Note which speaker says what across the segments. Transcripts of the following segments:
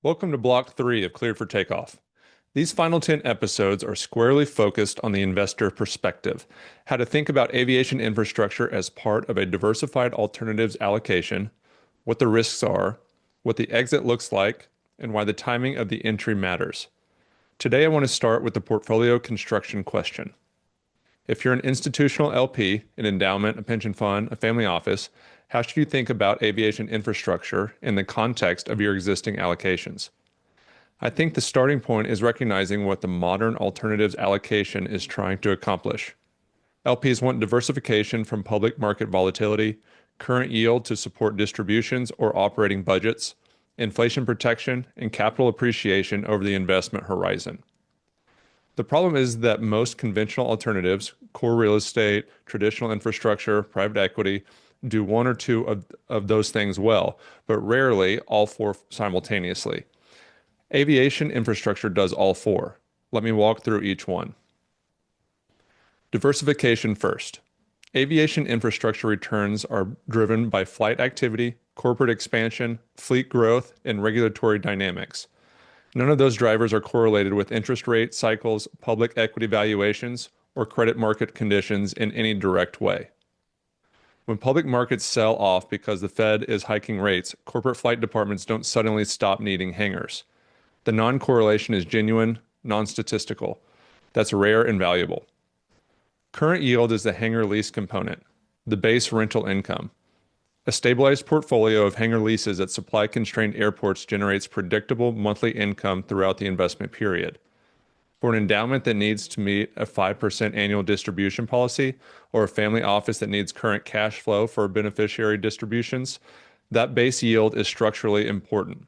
Speaker 1: Welcome to Block 3 of Cleared for Takeoff. These final 10 episodes are squarely focused on the investor perspective, how to think about aviation infrastructure as part of a diversified alternatives allocation, what the risks are, what the exit looks like, and why the timing of the entry matters. Today, I want to start with the portfolio construction question. If you're an institutional LP, an endowment, a pension fund, a family office, how should you think about aviation infrastructure in the context of your existing allocations? I think the starting point is recognizing what the modern alternatives allocation is trying to accomplish. LPs want diversification from public market volatility, current yield to support distributions or operating budgets, inflation protection, and capital appreciation over the investment horizon. The problem is that most conventional alternatives, core real estate, traditional infrastructure, private equity, do one or two of those things well, but rarely all four simultaneously. Aviation infrastructure does all four. Let me walk through each one. Diversification first. Aviation infrastructure returns are driven by flight activity, corporate expansion, fleet growth, and regulatory dynamics. None of those drivers are correlated with interest rate cycles, public equity valuations, or credit market conditions in any direct way. When public markets sell off because the Fed is hiking rates, corporate flight departments don't suddenly stop needing hangars. The non-correlation is genuine, non-statistical. That's rare and valuable. Current yield is the hangar lease component, the base rental income. A stabilized portfolio of hangar leases at supply-constrained airports generates predictable monthly income throughout the investment period. For an endowment that needs to meet a 5% annual distribution policy, or a family office that needs current cash flow for beneficiary distributions, that base yield is structurally important.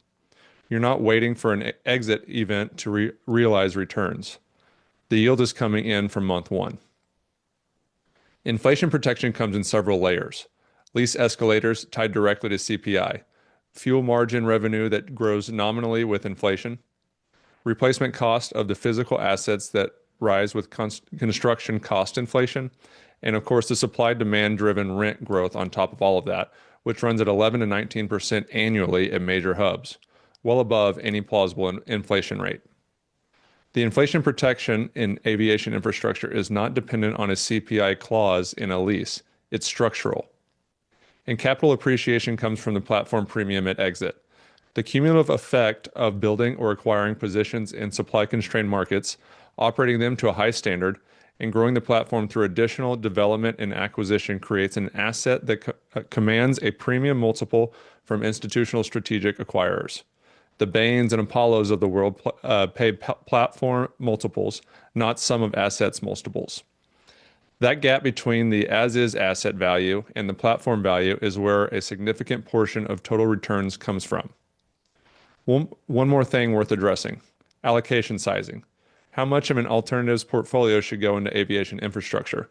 Speaker 1: You're not waiting for an exit event to realize returns. The yield is coming in from month one. Inflation protection comes in several layers. Lease escalators tied directly to CPI, fuel margin revenue that grows nominally with inflation, replacement cost of the physical assets that rise with construction cost inflation, and of course the supply-demand driven rent growth on top of all of that, which runs at 11 to 19% annually at major hubs, well above any plausible inflation rate. The inflation protection in aviation infrastructure is not dependent on a CPI clause in a lease. It's structural. And capital appreciation comes from the platform premium at exit. The cumulative effect of building or acquiring positions in supply-constrained markets, operating them to a high standard, and growing the platform through additional development and acquisition creates an asset that commands a premium multiple from institutional strategic acquirers. The Bains and Apollos of the world pay platform multiples, not sum of assets multiples. That gap between the as-is asset value and the platform value is where a significant portion of total returns comes from. One more thing worth addressing, allocation sizing. How much of an alternatives portfolio should go into aviation infrastructure?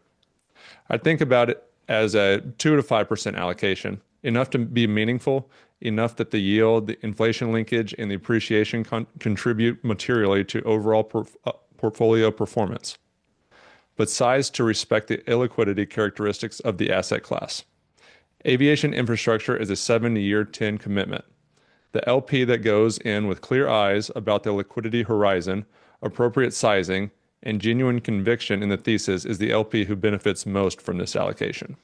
Speaker 1: I think about it as a 2 to 5% allocation, enough to be meaningful, enough that the yield, the inflation linkage, and the appreciation contribute materially to overall portfolio performance, but sized to respect the illiquidity characteristics of the asset class. Aviation infrastructure is a 7-year 10 commitment. The LP that goes in with clear eyes about the liquidity horizon, appropriate sizing, and genuine conviction in the thesis is the LP who benefits most from this allocation.